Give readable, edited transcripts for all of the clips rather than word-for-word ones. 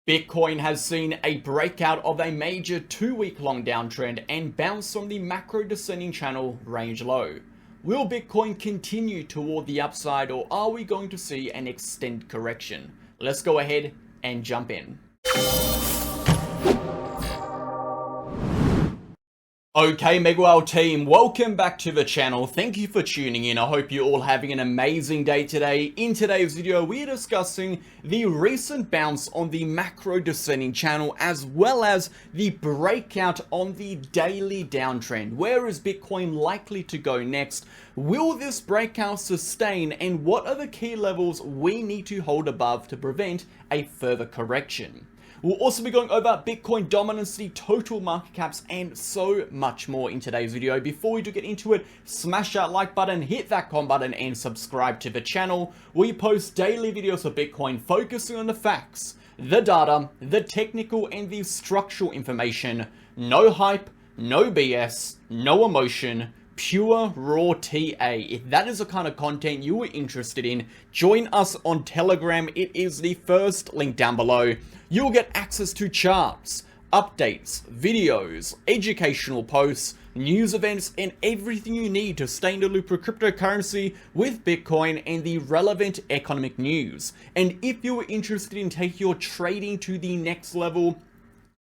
Bitcoin has seen a breakout of a major 2-week long downtrend and bounce from the macro descending channel range low. Will Bitcoin continue toward the upside, or are we going to see an extended correction? Let's go ahead and jump in. Okay, MegaWhale team, welcome back to the channel. Thank you for tuning in. I hope you're all having an amazing day today. In today's video, we're discussing the recent bounce on the macro descending channel, as well as the breakout on the daily downtrend. Where is Bitcoin likely to go next? Will this breakout sustain? And what are the key levels we need to hold above to prevent a further correction? We'll also be going over Bitcoin dominance, the total market caps, and so much more in today's video. Before we do get into it, smash that like button, hit that comment button, and subscribe to the channel. We post daily videos of Bitcoin focusing on the facts, the data, the technical, and the structural information. No hype, no BS, no emotion. Pure raw TA. If that is the kind of content you are interested in, join us on Telegram. It is the first link down below. You'll get access to charts, updates, videos, educational posts, news events, and everything you need to stay in the loop for cryptocurrency with Bitcoin and the relevant economic news. And if you are interested in taking your trading to the next level,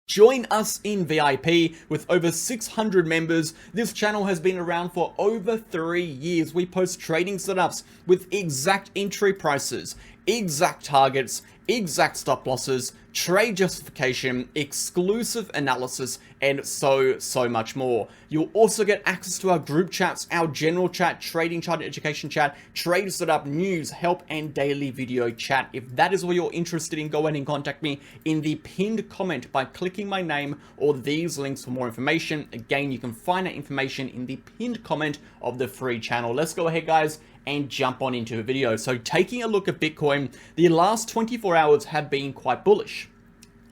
join us in VIP with over 600 members. This channel has been around for over 3 years. We post trading setups with exact entry prices, exact targets, exact stop losses, trade justification, exclusive analysis, and so much more. You'll also get access to our group chats, our general chat, trading chart, education chat, trade setup, news, help, and daily video chat. If that is what you're interested in, go ahead and contact me in the pinned comment by clicking my name or these links for more information. Again, you can find that information in the pinned comment of the free channel. Let's go ahead, guys, and jump on into the video. So taking a look at Bitcoin, the last 24 hours have been quite bullish.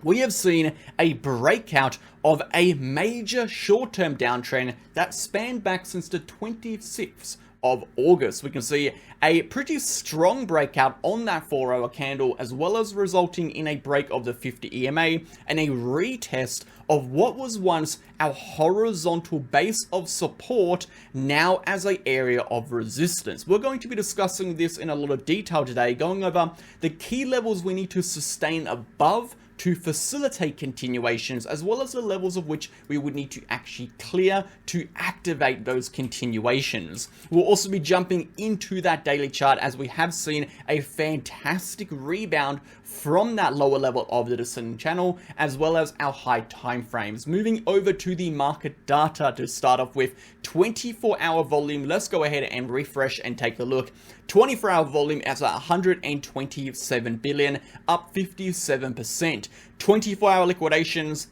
We have seen a breakout of a major short-term downtrend that spanned back since the 26th of August. We can see a pretty strong breakout on that 4-hour candle, as well as resulting in a break of the 50 EMA and a retest of what was once our horizontal base of support, now as an area of resistance. We're going to be discussing this in a lot of detail today, going over the key levels we need to sustain above to facilitate continuations, as well as the levels of which we would need to actually clear to activate those continuations. We'll also be jumping into that daily chart, as we have seen a fantastic rebound from that lower level of the descending channel, as well as our high time frames. Moving over to the market data to start off with, 24-hour volume. Let's go ahead and refresh and take a look. 24-hour volume at 127 billion, up 57%. 24-hour liquidations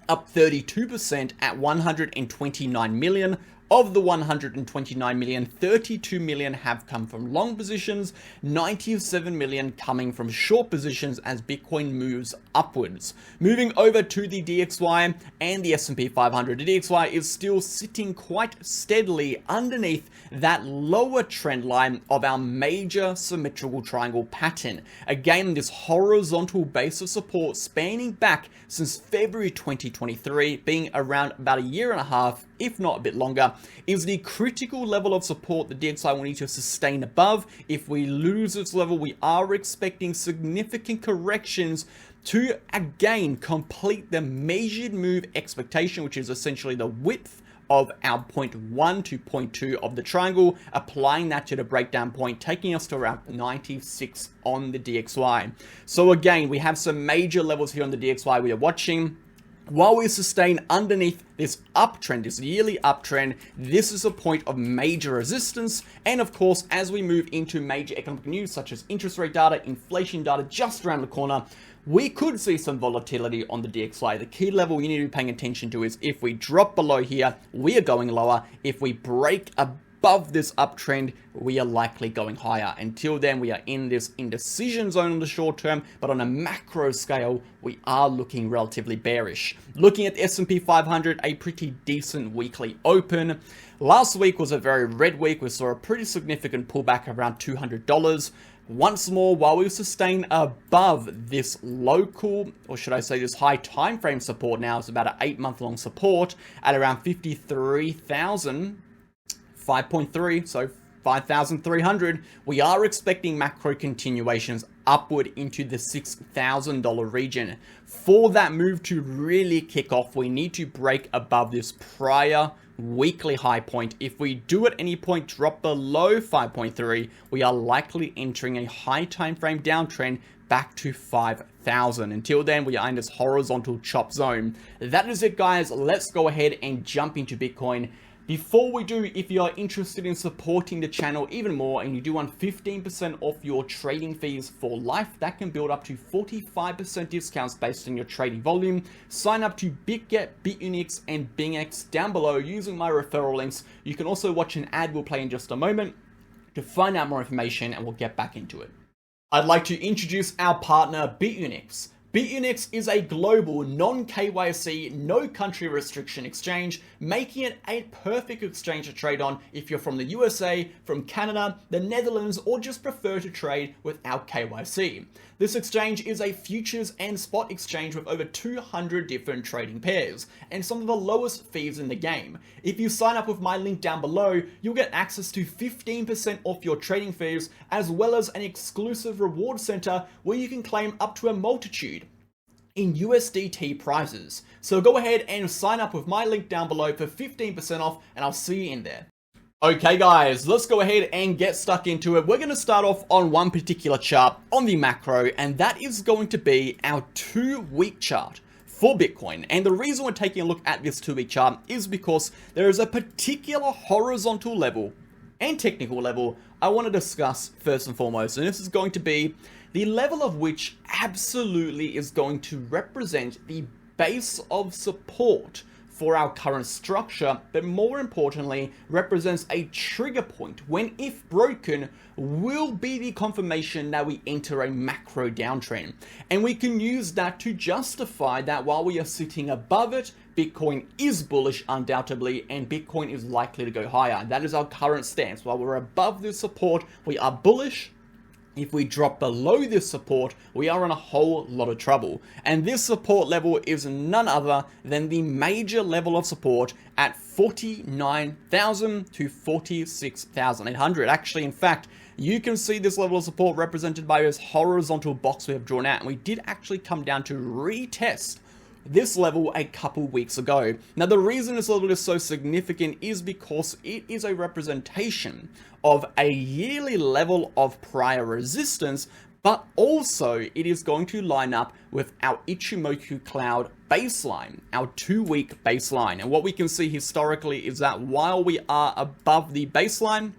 up 32% at 129 million. Of the 129 million, 32 million have come from long positions, 97 million coming from short positions as Bitcoin moves upwards. Moving over to the DXY and the S&P 500, the DXY is still sitting quite steadily underneath that lower trend line of our major symmetrical triangle pattern. Again, this horizontal base of support spanning back since February 2023, being around about a year and a half, if not a bit longer, is the critical level of support the DXY will need to sustain above. If we lose this level, we are expecting significant corrections to again complete the measured move expectation, which is essentially the width of our point 1 to point 2 of the triangle, applying that to the breakdown point, taking us to around 96 on the DXY. So again, we have some major levels here on the DXY we are watching. While we sustain underneath this uptrend, this yearly uptrend, this is a point of major resistance. And of course, as we move into major economic news, such as interest rate data, inflation data just around the corner, we could see some volatility on the DXY. The key level you need to be paying attention to is if we drop below here, we are going lower. If we break above this uptrend, we are likely going higher. Until then, we are in this indecision zone in the short term, but on a macro scale, we are looking relatively bearish. Looking at the S&P 500, a pretty decent weekly open. Last week was a very red week. We saw a pretty significant pullback around $200. Once more, while we sustain above this local, or should I say this high time frame support, now it's about an 8-month long support at around 53,000, 5.3, so 5,300, we are expecting macro continuations upward into the $6,000 region. For that move to really kick off, we need to break above this prior weekly high point. If we do at any point drop below 5.3, we are likely entering a high time frame downtrend back to 5,000. Until then, we are in this horizontal chop zone. That is it, guys. Let's go ahead and jump into Bitcoin. Before we do, if you are interested in supporting the channel even more and you do want 15% off your trading fees for life, that can build up to 45% discounts based on your trading volume. Sign up to BitGet, BitUnix, and BingX down below using my referral links. You can also watch an ad we'll play in just a moment to find out more information, and we'll get back into it. I'd like to introduce our partner, BitUnix. BitUnix is a global, non-KYC, no country restriction exchange, making it a perfect exchange to trade on if you're from the USA, from Canada, the Netherlands, or just prefer to trade without KYC. This exchange is a futures and spot exchange with over 200 different trading pairs, and some of the lowest fees in the game. If you sign up with my link down below, you'll get access to 15% off your trading fees, as well as an exclusive reward center where you can claim up to a multitude in USDT prizes. So go ahead and sign up with my link down below for 15% off, and I'll see you in there. Okay guys, let's go ahead and get stuck into it. We're going to start off on one particular chart on the macro, and that is going to be our 2-week chart for Bitcoin. And the reason we're taking a look at this 2-week chart is because there is a particular horizontal level and technical level I want to discuss first and foremost, and this is going to be the level of which absolutely is going to represent the base of support for our current structure, but more importantly, represents a trigger point when, if broken, will be the confirmation that we enter a macro downtrend. And we can use that to justify that while we are sitting above it, Bitcoin is bullish undoubtedly, and Bitcoin is likely to go higher. That is our current stance. While we're above this support, we are bullish. If we drop below this support, we are in a whole lot of trouble. And this support level is none other than the major level of support at 49,000 to 46,800. Actually, in fact, you can see this level of support represented by this horizontal box we have drawn out. And we did actually come down to retest this level a couple weeks ago. Now, the reason this level is so significant is because it is a representation of a yearly level of prior resistance, but also it is going to line up with our Ichimoku Cloud baseline, our 2-week baseline. And what we can see historically is that while we are above the baseline,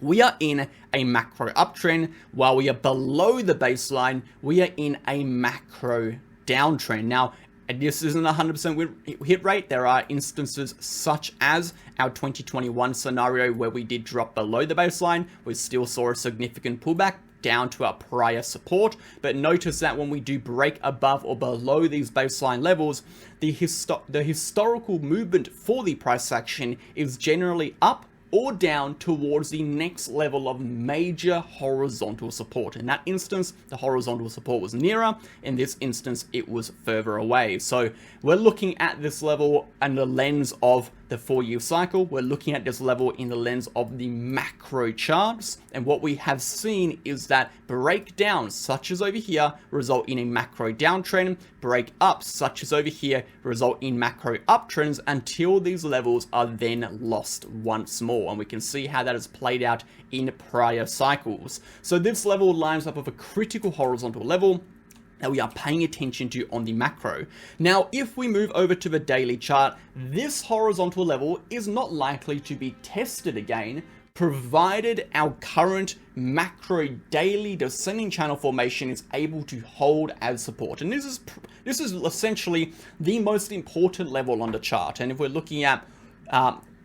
we are in a macro uptrend. While we are below the baseline, we are in a macro downtrend. Now, this isn't a 100% hit rate. There are instances such as our 2021 scenario where we did drop below the baseline. We still saw a significant pullback down to our prior support. But notice that when we do break above or below these baseline levels, the historical movement for the price action is generally up or down towards the next level of major horizontal support. In that instance, the horizontal support was nearer. In this instance, it was further away. So we're looking at this level in the lens of the 4-year cycle. We're looking at this level in the lens of the macro charts. And what we have seen is that breakdowns such as over here result in a macro downtrend. Break ups such as over here result in macro uptrends until these levels are then lost once more. And we can see how that has played out in prior cycles. So this level lines up with a critical horizontal level that we are paying attention to on the macro. Now, if we move over to the daily chart, this horizontal level is not likely to be tested again, provided our current macro daily descending channel formation is able to hold as support. And this is essentially the most important level on the chart. And if we're looking at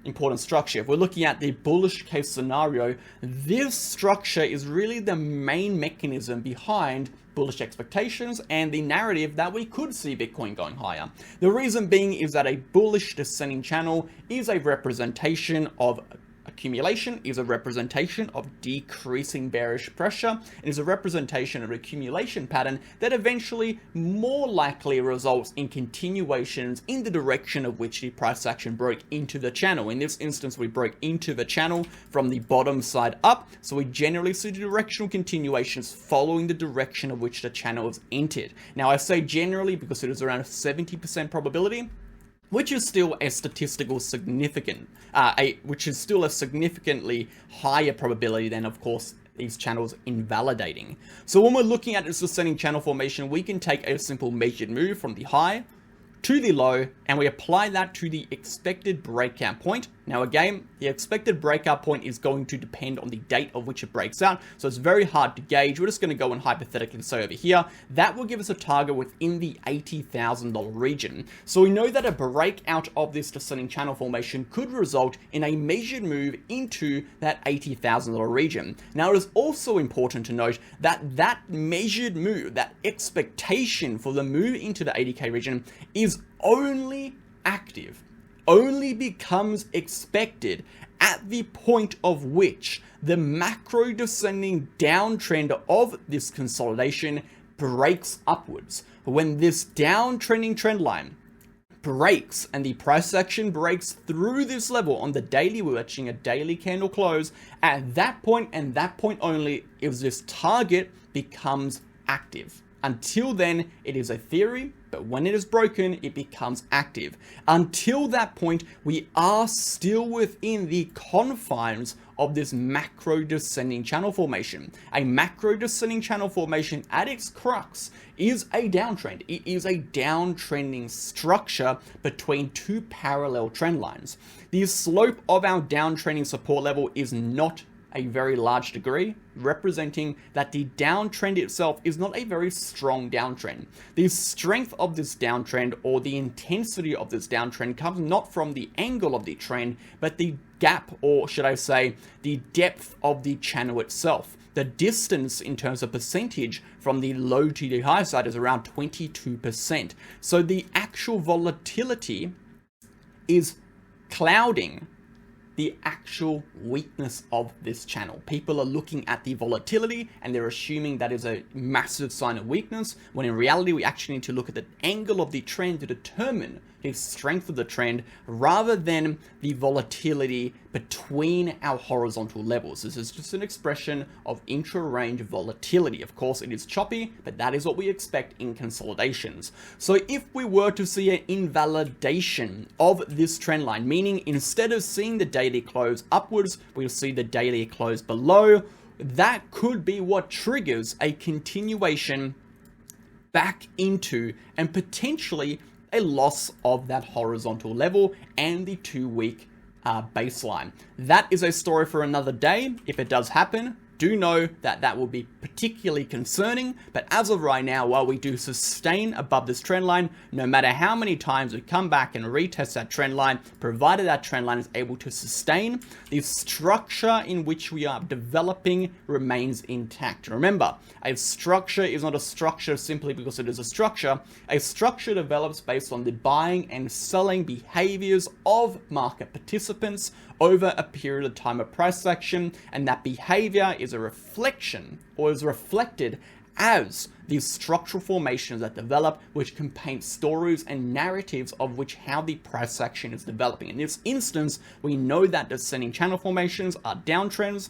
important structure, if we're looking at the bullish case scenario, this structure is really the main mechanism behind bullish expectations and the narrative that we could see Bitcoin going higher. The reason being is that a bullish descending channel is a representation of a accumulation is a representation of decreasing bearish pressure. It is a representation of an accumulation pattern that eventually more likely results in continuations in the direction of which the price action broke into the channel. In this instance, we broke into the channel from the bottom side up, so we generally see the directional continuations following the direction of which the channel has entered. Now, I say generally because it is around a 70% probability, which is still a statistical significant, which is still a significantly higher probability than, of course, these channels invalidating. So when we're looking at this descending channel formation, we can take a simple measured move from the high to the low, and we apply that to the expected breakout point. Now again, the expected breakout point is going to depend on the date of which it breaks out, so it's very hard to gauge. We're just going to go and hypothetically say over here, that will give us a target within the $80,000 region. So we know that a breakout of this descending channel formation could result in a measured move into that $80,000 region. Now it is also important to note that that measured move, that expectation for the move into the 80K region is only active, only becomes expected at the point of which the macro descending downtrend of this consolidation breaks upwards. When this downtrending trend line breaks and the price action breaks through this level on the daily, we're watching a daily candle close, at that point and that point only is this target becomes active. Until then, it is a theory, but when it is broken, it becomes active. Until that point, we are still within the confines of this macro descending channel formation. A macro descending channel formation at its crux is a downtrend. It is a downtrending structure between two parallel trend lines. The slope of our downtrending support level is not a very large degree, representing that the downtrend itself is not a very strong downtrend. The strength of this downtrend, or the intensity of this downtrend, comes not from the angle of the trend, but the gap, or should I say, the depth of the channel itself. The distance in terms of percentage from the low to the high side is around 22%. So the actual volatility is clouding the actual weakness of this channel. People are looking at the volatility and they're assuming that is a massive sign of weakness, when in reality we actually need to look at the angle of the trend to determine the strength of the trend rather than the volatility between our horizontal levels. This is just an expression of intra-range volatility. Of course, it is choppy, but that is what we expect in consolidations. So if we were to see an invalidation of this trend line, meaning instead of seeing the daily close upwards, we'll see the daily close below, that could be what triggers a continuation back into and potentially a loss of that horizontal level and the 2-week baseline. That is a story for another day. If it does happen, do know that that will be particularly concerning, but as of right now, while we do sustain above this trend line, no matter how many times we come back and retest that trend line, provided that trend line is able to sustain, the structure in which we are developing remains intact. Remember, a structure is not a structure simply because it is a structure. A structure develops based on the buying and selling behaviors of market participants over a period of time of price action, and that behavior is a reflection, or is reflected as these structural formations that develop, which can paint stories and narratives of which how the price action is developing. In this instance, we know that descending channel formations are downtrends.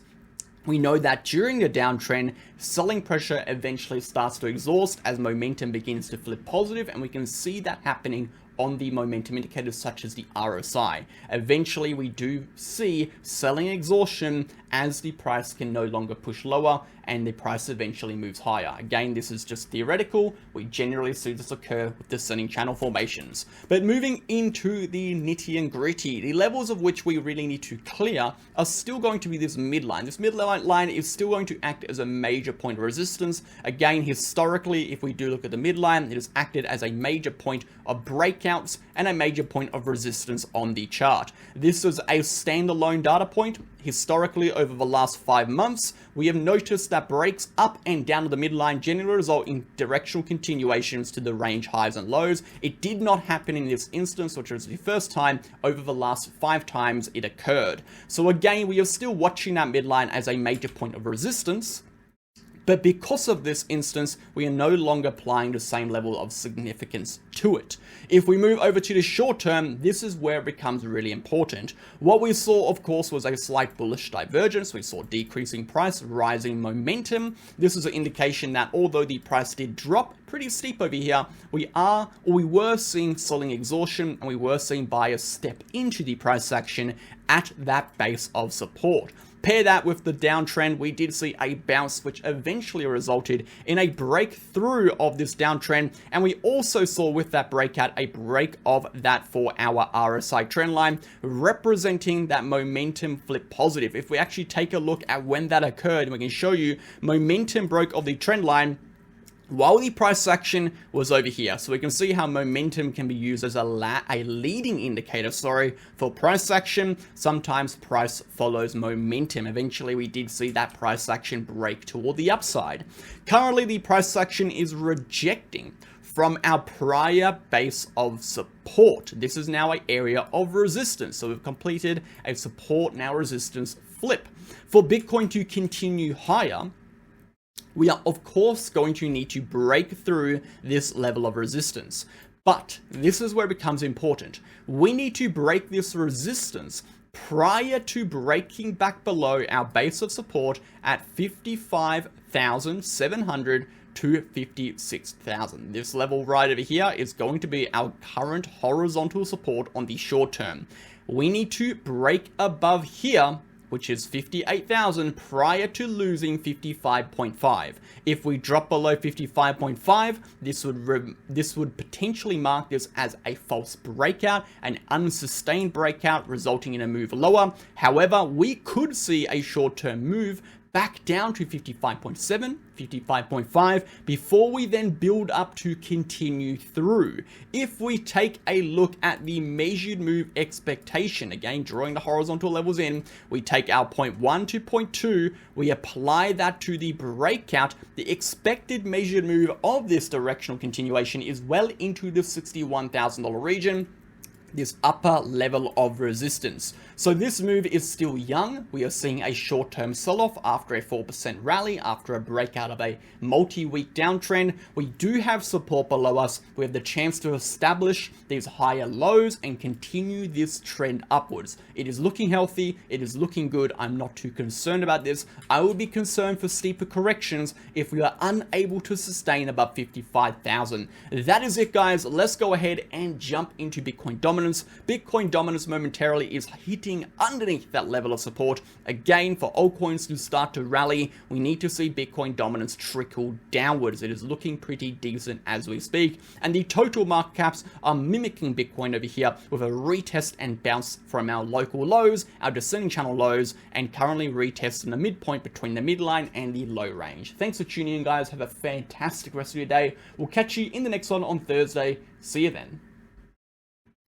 We know that during the downtrend, selling pressure eventually starts to exhaust as momentum begins to flip positive, and we can see that happening on the momentum indicators such as the RSI. Eventually, we do see selling exhaustion as the price can no longer push lower and the price eventually moves higher. Again, this is just theoretical. We generally see this occur with descending channel formations. But moving into the nitty and gritty, the levels of which we really need to clear are still going to be this midline. This midline line is still going to act as a major point of resistance. Again, historically, if we do look at the midline, it has acted as a major point of breakout breakouts and a major point of resistance on the chart. This is a standalone data point. Historically, over the last 5 months, we have noticed that breaks up and down to the midline generally result in directional continuations to the range highs and lows. It did not happen in this instance, which was the first time over the last 5 times it occurred. So again, we are still watching that midline as a major point of resistance. But because of this instance, we are no longer applying the same level of significance to it. If we move over to the short term, this is where it becomes really important. What we saw, of course, was a slight bullish divergence. We saw decreasing price, rising momentum. This is an indication that although the price did drop pretty steep over here, we were seeing selling exhaustion, and we were seeing buyers step into the price action at that base of support. Pair that with the downtrend, we did see a bounce which eventually resulted in a breakthrough of this downtrend, and we also saw with that breakout a break of that 4-hour RSI trend line, representing that momentum flip positive. If we actually take a look at when that occurred, we can show you momentum broke of the trend line while the price action was over here. So we can see how momentum can be used as a leading indicator, for price action. Sometimes price follows momentum. Eventually, we did see that price action break toward the upside. Currently, the price action is rejecting from our prior base of support. This is now an area of resistance. So we've completed a support, now resistance flip. For Bitcoin to continue higher, we are of course going to need to break through this level of resistance. But this is where it becomes important. We need to break this resistance prior to breaking back below our base of support at 55,700 to 56,000. This level right over here is going to be our current horizontal support on the short term. We need to break above here, which is 58,000, prior to losing 55.5. If we drop below 55.5, this would potentially mark this as a false breakout, an unsustained breakout resulting in a move lower. However, we could see a short-term move back down to 55.7, 55.5, before we then build up to continue through. If we take a look at the measured move expectation, again, drawing the horizontal levels in, we take our point 1 to point 2, we apply that to the breakout. The expected measured move of this directional continuation is well into the $61,000 region, this upper level of resistance. So this move is still young. We are seeing a short-term sell-off after a 4% rally, after a breakout of a multi-week downtrend. We do have support below us. We have the chance to establish these higher lows and continue this trend upwards. It is looking healthy. It is looking good. I'm not too concerned about this. I would be concerned for steeper corrections if we are unable to sustain above 55,000. That is it, guys. Let's go ahead and jump into Bitcoin dominance. Bitcoin dominance momentarily is hitting underneath that level of support. Again, for altcoins to start to rally, we need to see Bitcoin dominance trickle downwards. It is looking pretty decent as we speak, and the total market caps are mimicking Bitcoin over here with a retest and bounce from our local lows, our descending channel lows, and currently retesting the midpoint between the midline and the low range. Thanks for tuning in, guys. Have a fantastic rest of your day. We'll catch you in the next one on Thursday. See you then.